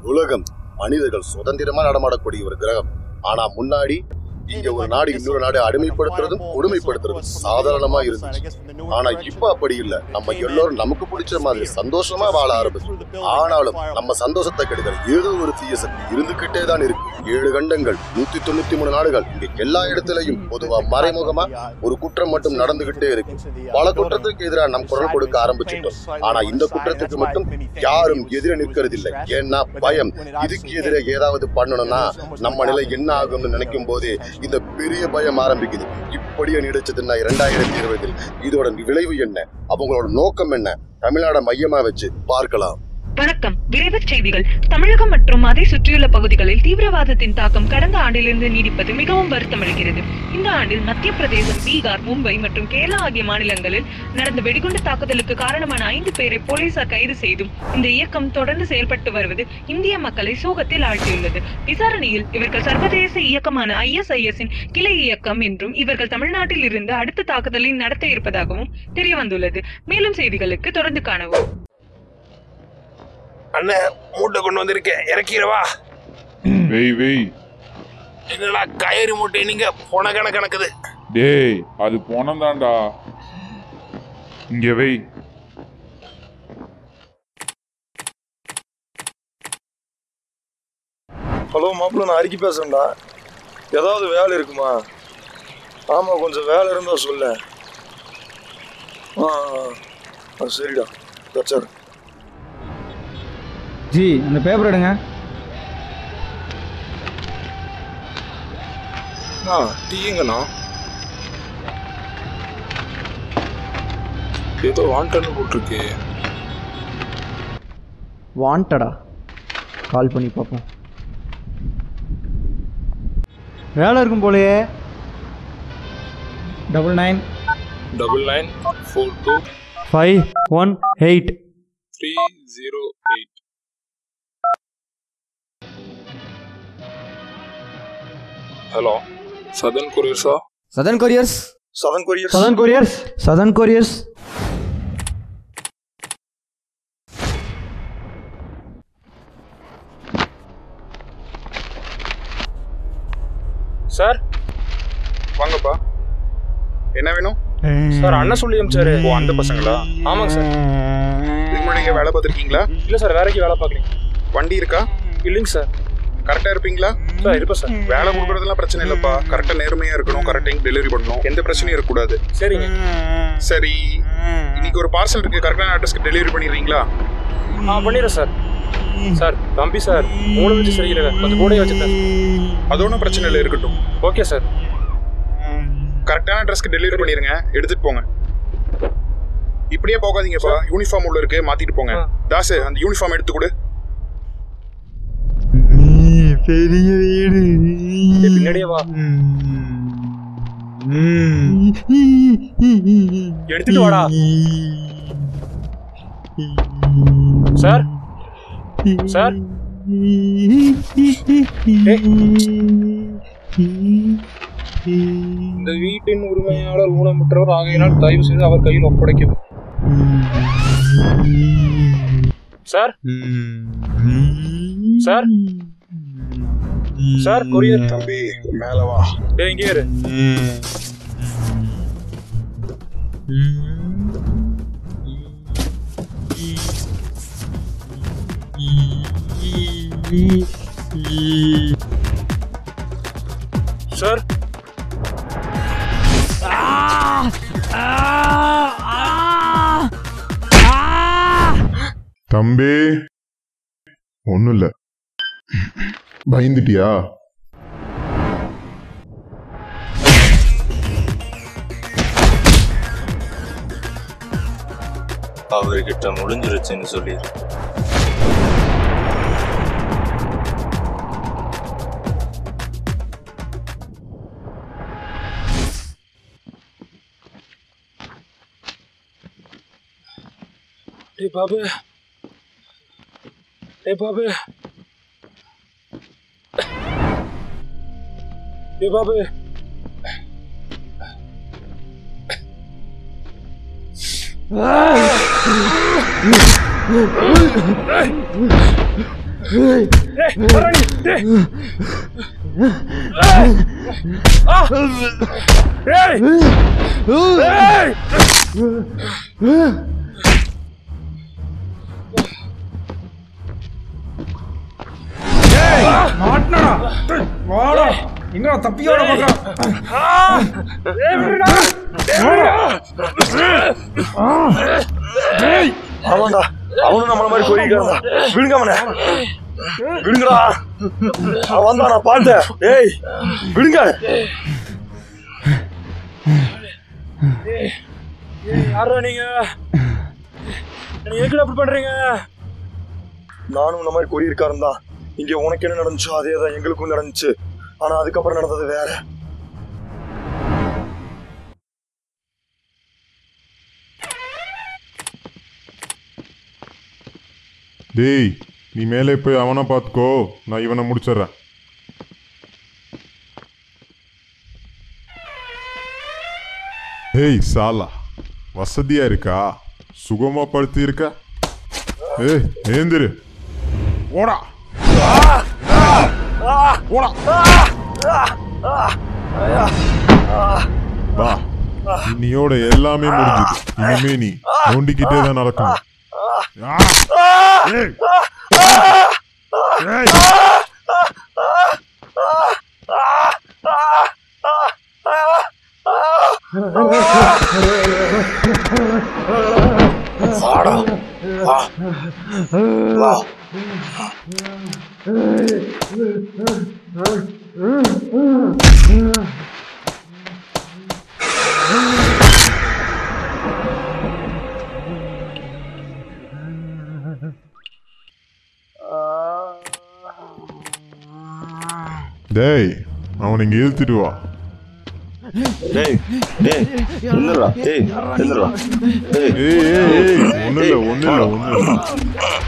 உலகம் மனிதர்கள் சுதந்திரமா நடமாடக்கூடிய ஒரு கிரகம். ஆனா முன்னாடி இங்க ஒரு நாடு இன்னொரு நாடு அடிமைப்படுத்துறதும் கொடுமைப்படுத்துறதும் சாதாரணமா இருந்துச்சு. ஆனா இப்ப அப்படி இல்ல. நம்ம எல்லாரும் நமக்கு பிடிச்ச மாதிரி சந்தோஷமா வாழ ஆரம்பிச்சு. ஆனாலும் நம்ம சந்தோஷத்தை கெடுக்கிற ஏதோ ஒரு தீய சக்தி இருந்துகிட்டே தான் இருக்கு. 7 கண்டங்கள், 193 நாடுகள், இங்க எல்லா இடத்துலயும் பொதுவா மறைமுகமா ஒரு குற்றம் மட்டும் நடந்துகிட்டே இருக்கு. பல குற்றத்துக்கு எதிராக நம் குரல் கொடுக்க ஆரம்பிச்சிட்டோம். ஆனா இந்த குற்றத்துக்கு மட்டும் யாரும் எதிர நிற்கிறது இல்லை. ஏன்னா பயம். இதுக்கு எதிரே ஏதாவது பண்ணணும்னா நம்ம நிலை என்ன ஆகும்னு நினைக்கும் போதே இந்த பெரிய பயம் ஆரம்பிக்குது. இப்படியே நீடிச்சதுன்னா 2020 இதோட விளைவு என்ன, அவங்களோட நோக்கம் என்ன, தமிழ்நாட மையமா வச்சு பார்க்கலாம். வணக்கம். விரைவுச் செய்திகள். தமிழகம் மற்றும் அதை சுற்றியுள்ள பகுதிகளில் தீவிரவாதத்தின் தாக்கம் கடந்த ஆண்டிலிருந்து நீடிப்பது மிகவும் வருத்தமளிக்கிறது. இந்த ஆண்டில் மத்திய பிரதேசம், பீகார், மும்பை மற்றும் கேரளா ஆகிய மாநிலங்களில் நடந்த வெடிகுண்டு தாக்குதலுக்கு காரணமான 5 பேரை போலீசார் கைது செய்தும் இந்த இயக்கம் தொடர்ந்து செயல்பட்டு வருவது இந்திய மக்களை சோகத்தில் ஆழ்த்தியுள்ளது. விசாரணையில் இவர்கள் சர்வதேச இயக்கமான ISIS-இன் கிளை இயக்கம் என்றும் இவர்கள் தமிழ்நாட்டில் இருந்து அடுத்த தாக்குதலை நடத்த இருப்பதாகவும் தெரிய வந்துள்ளது. மேலும் செய்திகளுக்கு தொடர்ந்து காணவும். அண்ணே, மூட்டை கொண்டு வந்திருக்கேன், இறக்கிறவா? என்னடா கயிறு மூட்டை நீங்க போன கணக்குது? டேய், அது போனம் தான்டா. இங்க வை. ஹலோ மாப்பிள்ள, நான் அறிக்கை பேசுறேன்டா. ஏதாவது வேலை இருக்குமா? ஆமா, கொஞ்சம் வேலை இருந்தா சொல்ல. சரிடா, வச்சாரு. ஜி, அந்த பேப்பர் எடுங்க. டீங்கண்ணா, ஏதோ வாண்டட்னு போட்டிருக்கு. வாண்டடா? கால் பண்ணி பார்ப்போம். வேலை இருக்கும் போலயே. 999942 518 308. ஹலோ, சதன் கொரியர்ஸா? Southern Couriers. Southern Couriers. Southern Couriers. Southern Couriers. Sir வாங்கப்பா. என்ன வேணும் சார்? அண்ணன் சொல்லி அமிச்சாரு. ஓ, அந்த பசங்களா? ஆமாங்க சார். இதுக்கு முன்னாடி நீங்க வேலை பார்த்துருக்கீங்களா? இல்லை சார், வேலைக்கு வேலை பார்க்கலீங்க. வண்டி இருக்கா? இல்லைங்க சார். கரெக்டாக இருப்பீங்களா? சார் இருப்பேன் சார். வேலை கொடுக்குறதுலாம் பிரச்சனை இல்லைப்பா. கரெக்டாக நேர்மையாக இருக்கணும், கரெக்டாக டெலிவரி பண்ணணும், எந்த பிரச்சனையும் இருக்கக்கூடாது. சரிங்க. சரி, இன்னைக்கு ஒரு பார்சல் இருக்கு, கரெக்டான அட்ரஸ்க்கு டெலிவரி பண்ணிடுறீங்களா? பண்ணிடுறேன் சார். சார் தம்பி சார், 3 வச்சு சரியில்லை, கொஞ்சம் கூட வச்சுட்டேன். அது ஒன்றும் பிரச்சனை இல்லை, இருக்கட்டும். Okay sir. கரெக்டான அட்ரஸ்க்கு டெலிவரி பண்ணிடுங்க, எடுத்துட்டு போங்க. இப்படியே போகாதீங்கப்பா, யூனிஃபார்ம் உள்ள இருக்கு, மாத்திட்டு போங்க. தாசு, அந்த யூனிஃபார்ம் எடுத்து கொடு. பெரிய வீடு. பின்னாடியே வா. எடுத்துட்டு வாடா. சார் சார், இந்த வீட்டின் உரிமையாளர் ஊனமுற்றவர் ஆகையினால் தயவு செய்து அவர் கையில் ஒப்படைக்கவும். Sir sir sir, courier. தம்பி மேல வா. இங்கே இரு. சார் தம்பி, ஒன்றும் இல்லை. பயந்துட்டியா? அவர்கிட்ட முடிஞ்சிருச்சுன்னு சொல்லி பாபு. பாபு பாபு, எங்க தப்பியோட ஆமாண்டா, அவனும் நம்மள மாதிரி போயிருக்காண்டா. விடுங்க அவனை, விடுங்கடா. அவன் வந்தா நான் பார்த்தேன். ஏய் விடுங்க. யாரா நீங்க? எதுக்கு அப்படி பண்றீங்க? நானும் இந்த மாதிரி கொரியர்காரன் தான். இங்க உனக்கு என்ன நடந்துச்சோ அதே தான் எங்களுக்கும் நடந்துச்சு. ஆனா அதுக்கப்புறம் நடந்தது வேற. டேய், நீ மேலே போய் அவனை பார்த்துக்கோ, நான் இவனை முடிச்சிடுறேன். ஏய் சாலா, வசதியா இருக்கா? சுகமா படுத்து இருக்கா? ஏய் ஏந்திரு, ஓடா ஓடா. வா, இன்னையோட எல்லாமே முடிஞ்சுது. இனிமே நீ நோண்டிக்கிட்டே தான் நடக்கணும். ஏய் ஏய் வாடா, வா வா. டேய், அவனை இங்க இழுத்துட்டு வா. டேய் டேய் என்னடா? டேய் என்னடா? ஏய் ஏய் ஏய், ஒண்ணுல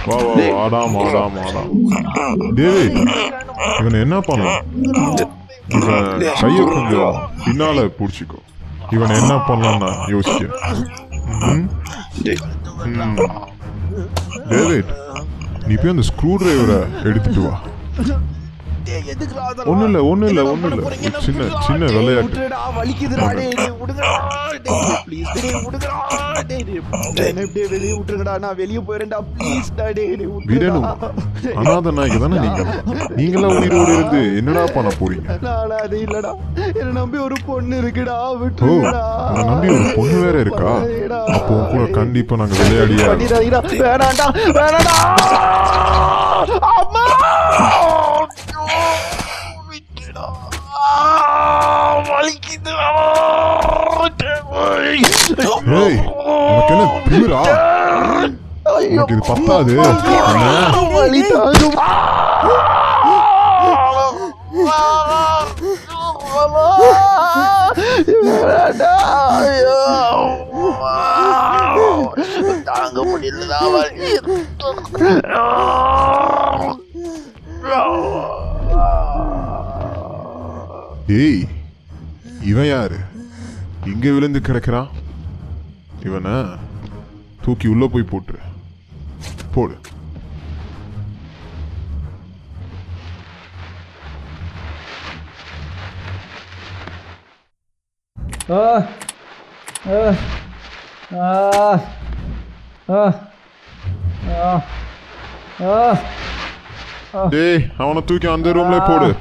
வா வா, ஆடாம் ஆடாம் ஆடாம். டேய், இவனை என்ன பண்ணலாம்? இவன் கையை கொஞ்சம் பின்னால பிடிச்சிக்கோ. இவனை என்ன பண்ணலாம்னா யோசிக்க. டேவிட், நீ போய் அந்த ஸ்க்ரூ டிரைவரை எடுத்துட்டு வா. ஒண்ணு இல்ல சின்ன விளையாட்டு. விடணும், அனாதை நாய்க்கு தானே நீங்களா உயிரோடு இருந்து என்னடா பண்ண போறீங்க? என்ன நம்பி ஒரு பொண்ணு இருக்குடா. ஓ, உன்னை நம்பி ஒரு பொண்ணு வேற இருக்கா? அப்போ கூட கண்டிப்பா நாங்க விளையாடியா. வேணாண்டா வேணாண்டா. அம்மா ஏய், உனக்கு என்ன திமிரா? உனக்கு இது பத்தாது. வலி தாங்கும். தாங்க முடியலடா வலி. ஏய், இவன் யாரு? இங்க விழுந்து கிடக்கிறான். இவனை தூக்கி உள்ள போய் போட்டுரு. போடு. டேய், அவனை தூக்கி அந்த ரூம்ல போடு.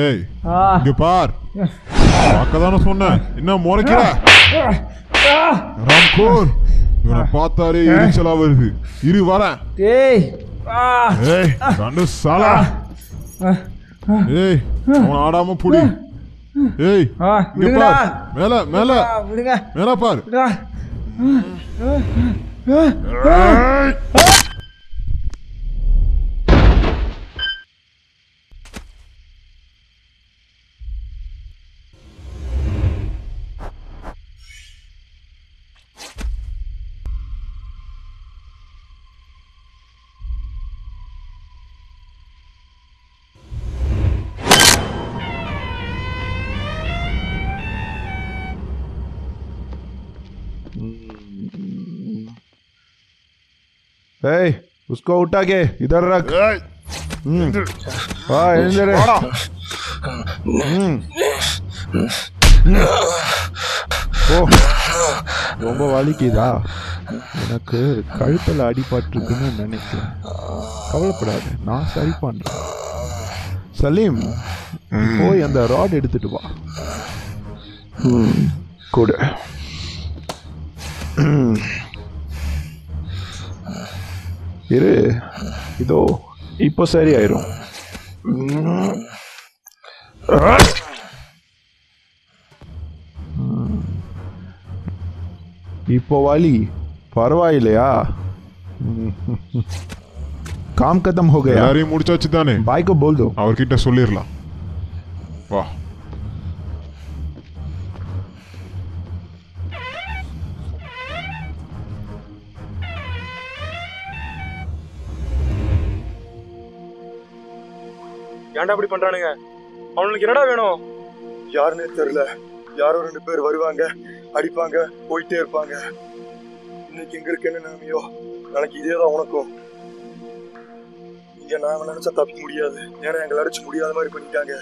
ஏய், இங்க பார். பார்க்கதானே சொன்னேன், என்ன முறைக்கிற? ராம்கோர், இவனை பார்த்தாலே எரிச்சலா வருது. இரு வரேன். ஏய் கண்டு சாலா. ஏய், அவன் ஆடாம புடி. ஏய், இங்க பார். மேல மேல மேல பார். उसको उठा के इधर रख। ரொம்ப வலிக்குதா? எனக்கு கழுத்தில் அடிபட்டிருக்குன்னு நினைக்கிறேன். கவலைப்படாத, நான் சரி பண்றேன். சலீம், போய் அந்த ராட் எடுத்துட்டு வா. கூட இரு, இதோ இப்போ சரியாயிரும். இப்போ वाली परवाइलिया काम खत्म हो गया यार ये முடிச்சாச்சு தானே भाई को बोल दो அவர்கிட்ட சொல்லிரலாம் வா ஏன்டா இப்படி பண்றானுங்க அவங்களுக்கு என்னடா வேணும் யாருன்னே தெரியல யாரோ 2 பேர் வருவாங்க அடிப்பாங்க போயிட்டே இருப்பாங்க இன்னைக்கு எங்களுக்கு என்ன நிலைமையோ நாளைக்கு இதேதான் உனக்கும் இங்க நாம நினைச்சா தப்பிக்க முடியாது ஏன்னா எங்களை அடிச்சு முடியாத மாதிரி பண்ணிட்டாங்க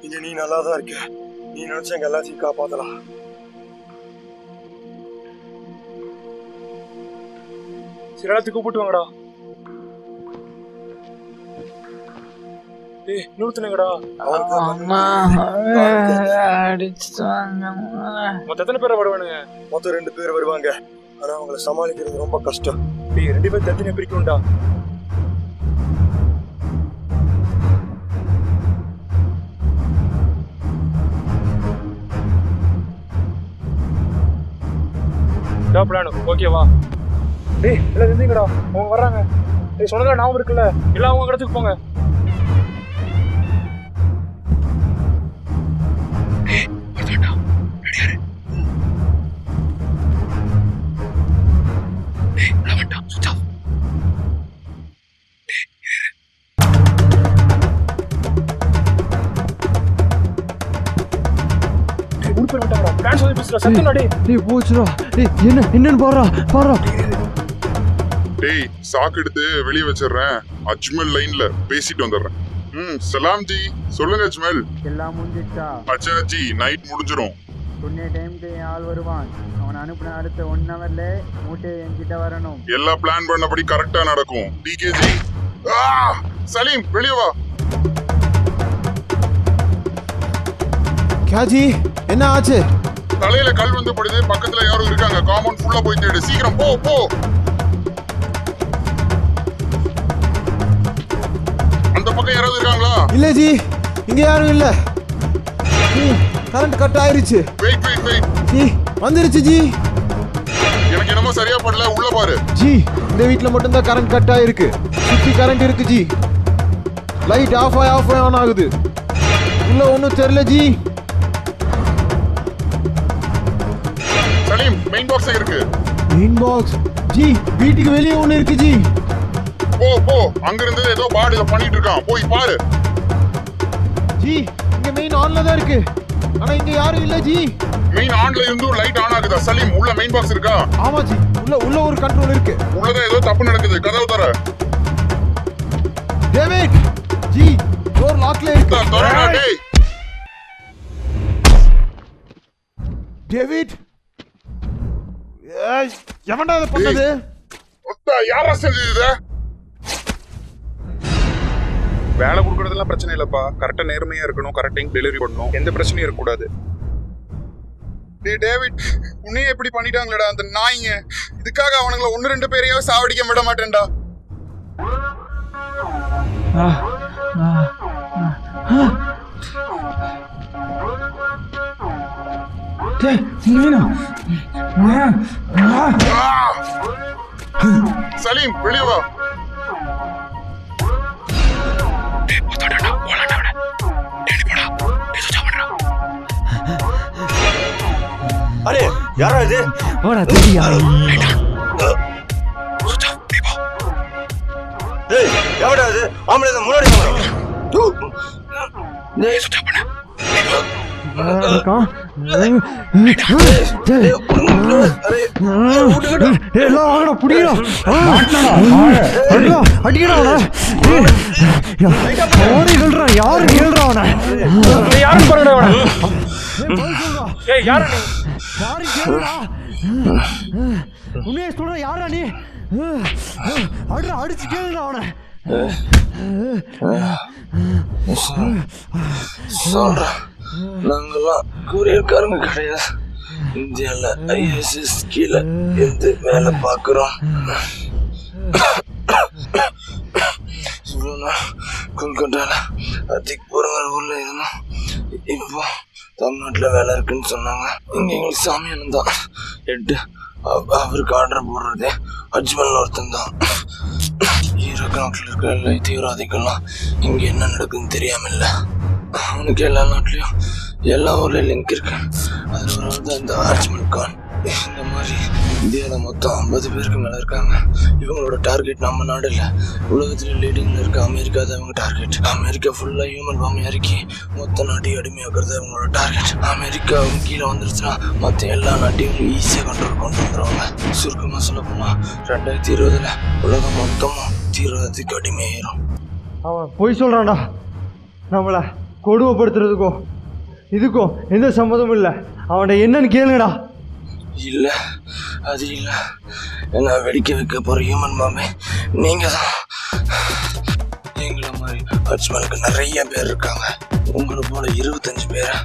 இங்க நீ நல்லா தான் இருக்க நீ நினைச்சா எங்க எல்லாத்தையும் காப்பாத்தலாம் சரி எல்லாத்தையும் கூப்பிட்டு வாங்கடா நிறுத்துனுங்கடா மொத்தம் எத்தனை பேர் வருவானுங்க மொத்தம் 2 பேர் வருவாங்க ஆனா அவங்களை சமாளிக்கிறது ரொம்ப கஷ்டம் 2 பேர் தத்தின பிரிக்கணும்டா பிளான் ஓகேவா டேய் எல்லாம் இருந்தீங்கடா அவங்க வர்றாங்க டேய் சொன்னதா ஞாபகம் இருக்குல்ல எல்லாம் அவங்க இடத்துக்கு போங்க சாக்கு எடுத்து வெளியே வச்சிடுறேன் அஜ்மல் லைன்ல பேசிட்டு வந்துடுறேன் சலாம் ஜி சொல்லுங்க அஜ்மல் எல்லாம் முடிஞ்சிட்டா அச்சா ஜி நைட் முடிஞ்சிரும் சொன்ன டைம்க்கு ஆள் வருவான் அவன் அனுப்புன அடுத்த 1 ஹவர்ல மூட்டை என்கிட்ட வரணும் எல்லா பிளான் பண்ணபடி கரெக்டா நடக்கும் டிகேஜி சலீம் வெளியே வா क्या जी என்ன ஆச்சு தலையில கல் வந்து படுது பக்கத்துல யாரும் இருக்காங்க காம்பவுண்ட் ஃபுல்லா போய் தேடு சீக்கிரம் போ போ அந்த பக்கம் யாராவது இருக்காங்களா இல்ல ஜி இங்க யாரும் இல்ல கரண்ட் கட் ஆயிருச்சு வெயிட் ஜி வந்துருச்சு ஜி எனக்கு என்னமோ சரியா படல உள்ள பாரு ஜி இந்த வீட்ல மட்டும் தான் கரண்ட் கட் ஆயிருக்கு சுத்தி கரண்ட் இருக்கு ஜி லைட் ஆஃப் ஆன் ஆகுது உள்ள ஒண்ணும் தெரியல ஜி சலீம் மெயின் பாக்ஸ் இருக்கு மெயின் பாக்ஸ் ஜி வீட்டுக்கு வெளியே ஒண்ணு இருக்கு ஜி போ அங்க இருந்து ஏதோ பாடில பண்ணிட்டு இருக்கான் போய் பாரு ஜி இங்க மெயின் ஆன்ல தான் இருக்கு ஆனா இங்க யாரும் இல்ல ஜி மெயின் ஆன்ல இருந்து லைட் ஆன் ஆகுதா சலீம் உள்ள மெயின் பாக்ஸ் இருக்கா ஆமா ஜி உள்ள ஒரு கண்ட்ரோல் இருக்கு உள்ளதான் ஏதோ தப்பு நடக்குது கதவு தர டேவிட் ஜி டோர் லாக்ல இருக்கு தரடா டேய் டேவிட் எவன்டா இத பண்ணது யாரா செஞ்சது வேலை கொடுக்கறதெல்லாம் பிரச்சனை இல்லப்பா கரெக்டா நேர்மையா இருக்கணும் கரெக்ட் டைம் டெலிவரி பண்ணணும் எந்த பிரச்சனையும் இருக்கக்கூடாது டேய் டேவிட் உன்னையே எப்படி பண்ணிட்டாங்களேடா அந்த நாய்ங்க இதுக்காக அவனுங்களை 1-2 பேரையாவது சாவடிக்க விட மாட்டேன்டா சலீம் வெளியே வா अरे यार இது ஓடா தெரியா ஏய் எவடா இது ஆம்பளை முன்னாடி வா டேய் சுத்தா பண்ணு உண்மையை சொல்ற யாரா நீ? அடிச்சு கேளுடா அவனை. சொல்றேன், நாங்கெல்லாம் கொரியர்காரங்க கிடையாது. இந்தியாவில் ஐஎஸ்எஸ் கீழே இருந்து வேலை பார்க்குறோம். இவ்வளோ நாள் கொல்கட்டாவில் அதிகபுரங்கள் ஊரில் இருந்தோம். இப்போ தமிழ்நாட்டில் வேலை இருக்குன்னு சொன்னாங்க. இங்கே எங்களுக்கு சாமியானம் தான் எட்டு. அவருக்கு ஆர்டர் போடுறதே அஜ்மல் ஒருத்தன் தான். ஈராக் நாட்டில் இருக்கிற எல்லா தீவிரவாதிகள்லாம் இங்கே என்ன நடக்குதுன்னு தெரியாம இல்லை. அவனுக்கு எல்லா நாட்டிலையும் எல்லா ஊர்லேயும் லிங்க் இருக்கு. அதில் ஒரு ஆள் தான் இந்த அஜ்மல் கான். இந்த மாதிரி இந்தியாவில் மொத்தம் 50 பேருக்கு மேலே இருக்காங்க. இவங்களோட டார்கெட் நம்ம நாடு இல்லை, உலகத்தில் லீடிங்கில் இருக்க அமெரிக்கா தான் இவங்க டார்கெட். அமெரிக்கா ஃபுல்லாக ஹியூமன் பாம்பை இறக்கி மொத்த நாட்டையும் அடிமையாக்குறது அவங்களோட டார்கெட். அமெரிக்கா அவங்க கீழே வந்துருச்சுன்னா மற்ற எல்லா நாட்டையும் ஈஸியாக கண்ட்ரோல் கொண்டு வந்துடுவாங்க. சுருக்கமாக சொல்ல போனால் 2020 உலகம் மொத்தமும் தீவிரவாதத்துக்கு அடிமையாயிரும். அவன் பொய் சொல்கிறான்டா. நம்மளை கொடுமைப்படுத்துறதுக்கும் இதுக்கும் எந்த சம்மதமும் இல்லை. அவன்கிட்ட என்னன்னு கேளுங்கடா. இல்லை, அது இல்லை. நான் வெடிக்க வைக்க போகிற ஹியூமன் பாம்பே நீங்கள் தான். எங்களை மாதிரி அஜ்மலுக்கு நிறைய பேர் இருக்காங்க. உங்களை போல 25 பேரை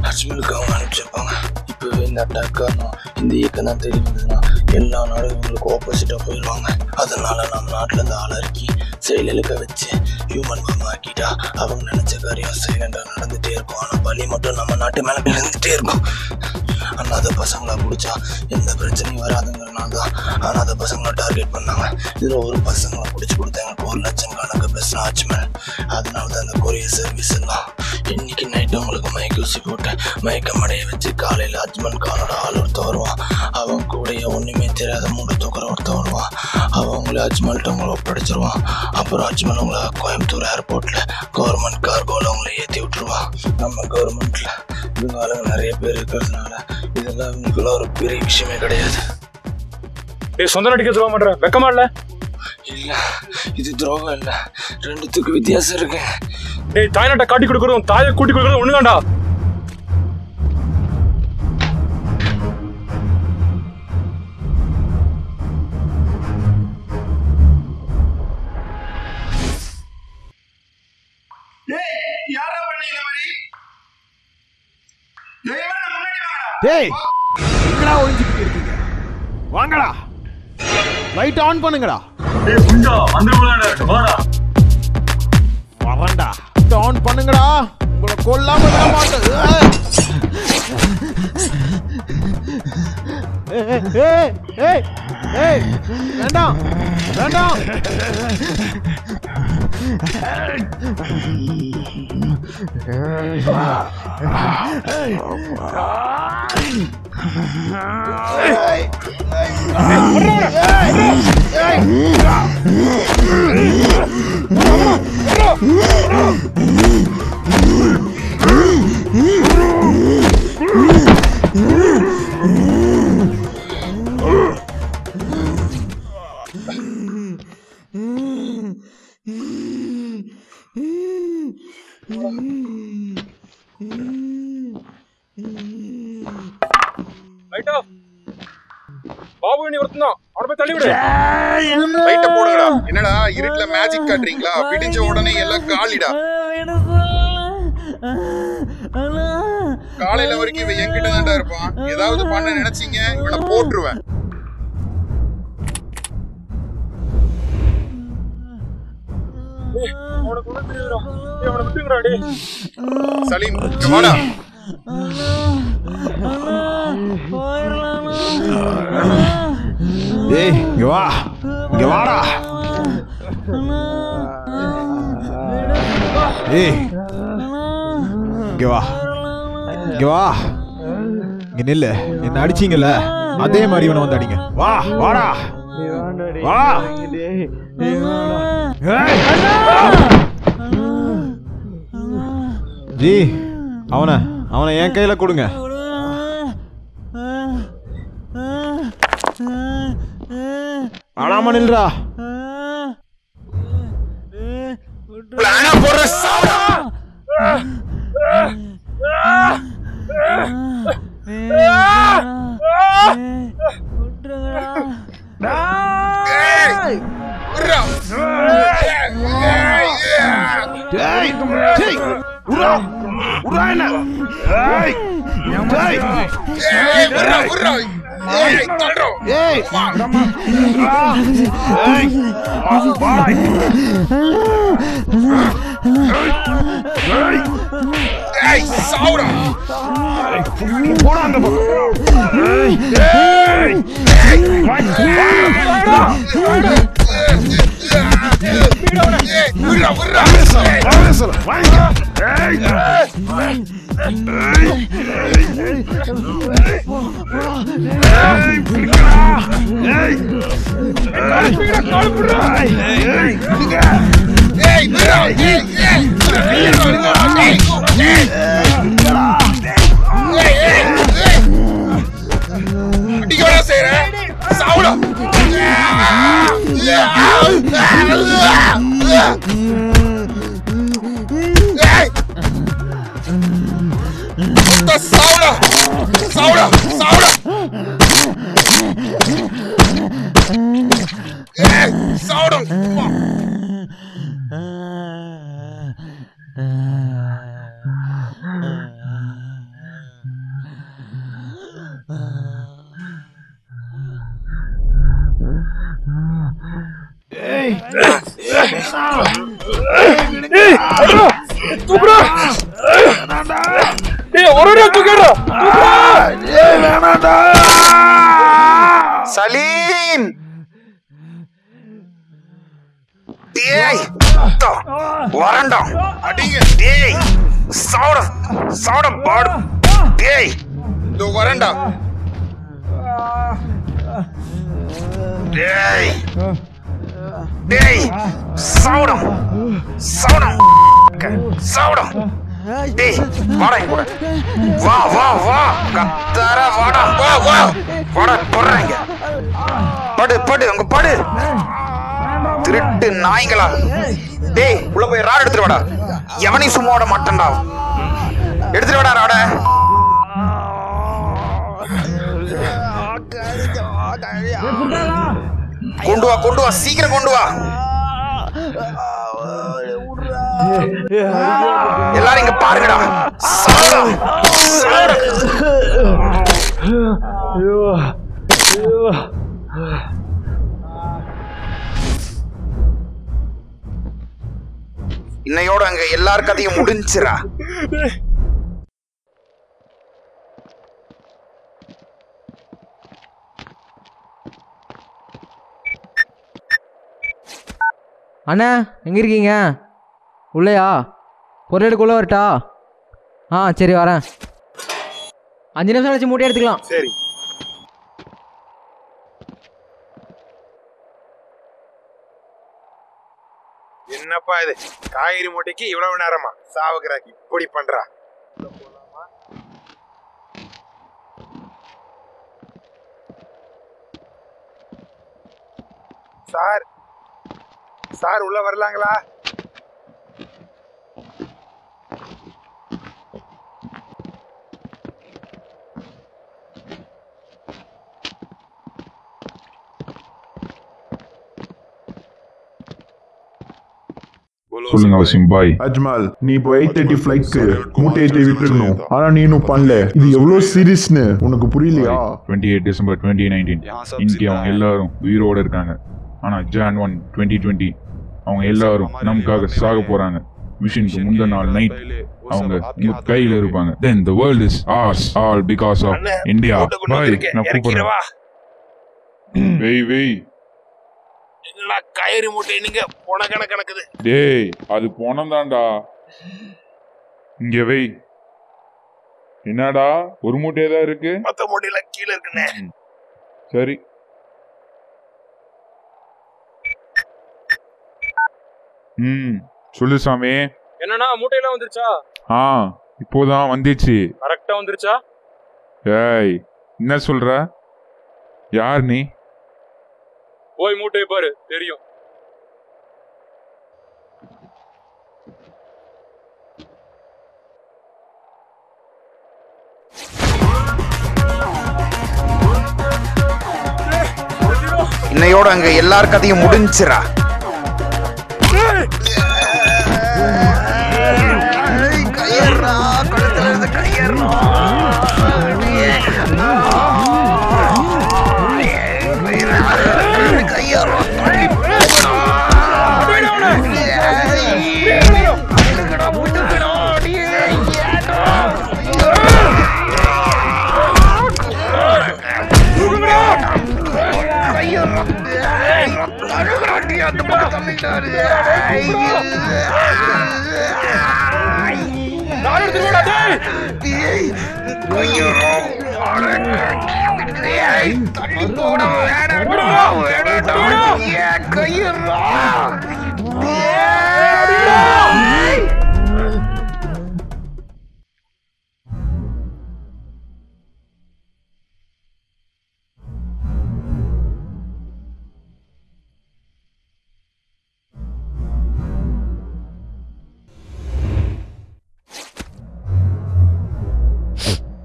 அஜ்மலுக்கு அவங்க அனுப்பிச்சிருப்பாங்க. இப்போவே இந்த அட்டாக் காரணம் இந்த இயக்கம் தான் தெரிய வந்ததுன்னா எல்லா நாடும் இவங்களுக்கு ஆப்போசிட்டாக போயிடுவாங்க. அதனால நம்ம நாட்டில் இருந்து ஆளை இறக்கி செயலுக்க வச்சு ஹியூமன் பாம்பை ஆக்கிட்டா அவங்க நினச்ச காரியம் சைலண்டாக நடந்துகிட்டே இருக்கும். ஆனால் பலி மட்டும் நம்ம நாட்டு மேலே இருந்துகிட்டே இருக்கும். அனாதை பசங்களை பிடிச்சா எந்த பிரச்சனையும் வராதுங்கிறனால தான் அனாதை பசங்களை டார்கெட் பண்ணாங்க. இதில் ஒரு பசங்களை பிடிச்சி கொடுத்தா எங்களுக்கு 1 லட்சம் கணக்கு பேசுனா அஜ்மல். அதனால தான் இந்த கொரியர் சர்வீஸ் எல்லாம் இன்னைக்கு நைட்டு உங்களுக்கு மயக்கூசி போட்டு மயக்கம் அடைய வச்சு காலையில் அஜ்மல் கானோட ஆள் ஒருத்தர் வருவான். அவன் கூடைய ஒன்றுமே தெரியாத மூட தூக்குற ஒருத்தர் வருவான். அவங்களே அஜ்மல்கிட்ட உங்களை ஒப்படைச்சிருவான். அப்புறம் அஜ்மல் உங்களை கோயம்புத்தூர் ஏர்போர்ட்டில் கவர்மெண்ட் கார்கோவில் அவங்கள ஏற்றி விட்டுருவான். நம்ம கவர்மெண்ட்டில் இவங்க ஆளுங்க நிறைய பேர் இருக்கிறதுனால இதெல்லாம் இவங்களுக்குள்ள ஒரு பெரிய விஷயமே கிடையாது. சொந்த நடிக்க சொல்ல மாட்டேன், வெக்கமா இல்லை? இல்லை, இது துரோகம் இல்லை, ரெண்டுத்துக்கு வித்தியாசம் இருக்கு. தாய்நாட்டை காட்டி கொடுக்குறோம், தாயை கூட்டி கொடுக்குறோம் ஒண்ணுதான்டா. டேய், எங்கடா ஒளிஞ்சிட்டு இருக்கீங்க? வாங்கடா, லைட் ஆன் பண்ணுங்கடா. டேய் புண்டா, அந்த ஊர்ல இருக்கு, வாடா. வரண்டா, ஆன் பண்ணுங்கடா. உங்களை கொல்லாம விட மாட்டேன். ஏய் ஏய் ஏய், வேண்டாம் வேண்டாம். பாபு நீ ஒருத்தன் அவனை போய் தள்ளி விடு. லைட்ட போடுங்கடா. என்னடா இருட்டுல மேஜிக் காட்டுறீங்களா? விடிஞ்ச உடனே எல்லாம் காலிடா. காலையில வரைக்கும் இவன் என்கிட்ட தான்டா இருப்பான். ஏதாவது பண்ண நினைச்சீங்க இவனை போட்டுருவேன். சலீம் இங்க வாடா. ஏய் இங்க வா, இங்க வாடா. ஏய் இங்க வா, இங்க வா, இங்க நில்லு. என்ன அடிச்சீங்கல்ல அதே மாதிரி இவனை வந்து அடிங்க. வா வாடா வா. ஜி அவனை அவனை என் கையில கொடுங்க. ஆடாம நில்றா. பிளான போற சாவடா. சலீம் வரண்டா அடிங்க டேய் சாவட சாவட பாடு டேய் இதோ வரண்டா டேய் டேய் சாவட சாவட சாவட டேய் வாடா இங்க வா வா வா கத்தார வாடா வா வா வாடா போறங்க படு படு அங்க படு திருட்டு நாய்களா டேய் உள்ள போய் ராட் எடுத்துட்டு வாடா எவனையும் சும்மா விட மாட்டேன்டா எடுத்துட்டு வாடா ராட கொண்டு வா சீக்கிரம் கொண்டு வா எல்லாரும் இங்க பாருங்கடா இன்னையோட அங்க எல்லார் கதையும் முடிஞ்சிரா அண்ணா எங்கே இருக்கீங்க? உள்ளையா? பொருள் எடுக்குள்ளே வரட்டா? சரி வரேன். 5 நிமிஷம் கழிச்சு மூட்டை எடுத்துக்கலாம். சரி. என்னப்பா இது காய்கறி மூட்டைக்கு இவ்வளவு நேரமா சாவுகிறாக்கி இப்படி பண்றா? சார் சார் உள்ள வரலாங்களா? சொல்லுங்க வசீம் பாய். அஜ்மல், நீ இப்போ 8:30 ஃபிளைட்க்கு மூட்டை ஏற்றி விட்டுருக்கணும். ஆனா நீ இன்னும் பண்ணல. இது எவ்வளவு சீரியஸ்னு உனக்கு புரியலையா? 28 டிசம்பர் 2019 இன்னைக்கு அவங்க எல்லாரும் உயிரோட இருக்காங்க. ஆனா Jan 1 2020 அவங்க எல்லாரும் நமக்காக சாக போறாங்க. மிஷனுக்கு முந்தின நாள் நைட் அவங்க உங்க கையில இருப்பாங்க. Then the world is ours all because of India. பாய் நான் கூப்பிடுறேன். வெய் என்னடா கயிறு மூட்டை நீங்க பொணக்கண கணக்குது. டேய் அது பொணம் தான்டா. இங்க வை. என்னடா ஒரு மூட்டையே தான் இருக்கு? மொத்த மூட்டையில கீழே இருக்குண்ணே. சரி சொல்லு சாமி. என்னன்னா மூட்டையெல்லாம் வந்துருச்சா? இப்போதான் வந்துச்சு. கரெக்டா வந்துருச்சா? ஏய், என்ன சொல்ற? யார் நீ? போய் மூட்டையை பாரு, தெரியும். இன்னையோட அங்க எல்லார் கதையும் முடிஞ்சிரா. கையறா, கழுத்துல இருந்து கையறா.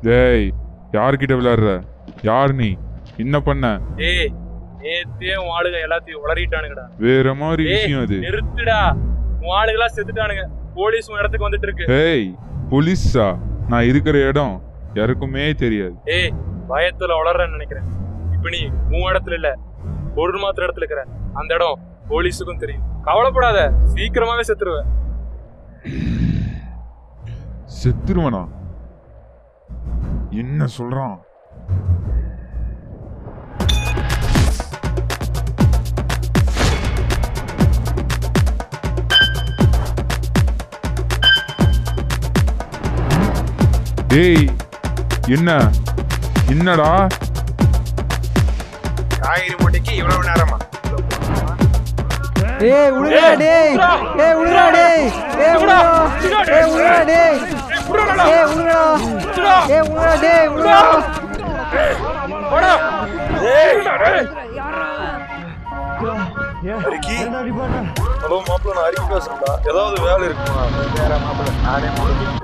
டேய், யார்கிட்ட விளையாடுற? யார் நீ? என்ன பண்ண? ஏய், நேத்தே உன் ஆளுங்க எல்லாத்தையும் உளறிட்டானுங்கடா. வேற மாதிரி விஷயம் அது. நிறுத்துடா, உன் ஆளுங்களா செத்துட்டானுங்க. போலீஸ் உன் இடத்துக்கு வந்துட்டு இருக்கு. ஏய், போலீஸா? நான் இருக்கிற இடம் யாருக்குமே தெரியாது. ஏய், பயத்துல உளறன்னு நினைக்கிறேன். இப்ப நீ உன் இடத்துல இல்ல, ஒரு மாத்திர இடத்துல இருக்கிற. அந்த இடம் போலீஸுக்கும் தெரியும். கவலைப்படாத, சீக்கிரமாவே செத்துருவ. செத்துருவனா? என்ன சொல்றான்? டேய், என்னடா? காய்கறி மூட்டைக்கு இவ்வளவு நேரமா? ஏய் உடுடா டேய், ஏய் உடுடா டேய், ஏய் உடுடா, ஏய் உடுடா டேய், ஏய் உடுடா, ஏய் உடுடா டேய், உடுடா. போடா. ஏய், அரிக்கி. ஹலோ மாப்பிள்ள, நான் அரிக்கி பேசுறேன்டா. ஏதாவது வேலை இருக்குமா? வேற மாப்பிள்ள, நானே முடிக்கிறேன்.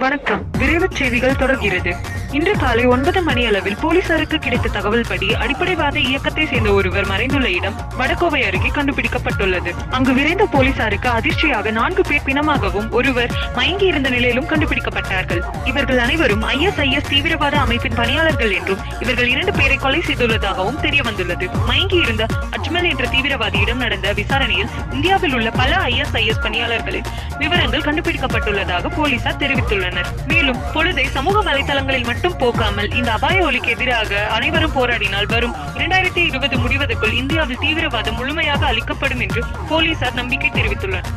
வணக்கம். விரைவுச் செய்திகள் தொடர்கிறது. இன்று காலை 9 மணி அளவில் போலீசாருக்கு கிடைத்த தகவல் படி அடிப்படைவாத இயக்கத்தை சேர்ந்த ஒருவர் மறைந்துள்ள இடம் வடகோவை அருகே கண்டுபிடிக்கப்பட்டுள்ளது. அங்கு விரைந்த போலீசாருக்கு அதிர்ச்சியாக 4 பேர் பிணமாகவும் ஒருவர் மயங்கி இருந்த நிலையிலும் கண்டுபிடிக்கப்பட்டார்கள். இவர்கள் அனைவரும் ISIS தீவிரவாத அமைப்பின் பணியாளர்கள் என்றும் இவர்கள் 2 பேரை கொலை செய்துள்ளதாகவும் தெரிய வந்துள்ளது. மயங்கி இருந்த அஜ்மல் என்ற தீவிரவாதியிடம் நடந்த விசாரணையில் இந்தியாவில் உள்ள பல ISIS பணியாளர்களின் விவரங்கள் கண்டுபிடிக்கப்பட்டுள்ளதாக போலீசார் தெரிவித்துள்ளனர். மேலும் பொழுதை சமூக வலைதளங்களில் மட்டும் போக்காமல் இந்த அபாய ஒலிக்கு எதிராக அனைவரும் போராடினால் வரும் 2020 முடிவதற்குள் இந்தியாவில் தீவிரவாதம் முழுமையாக அழிக்கப்படும் என்று போலீசார் நம்பிக்கை தெரிவித்துள்ளனர்.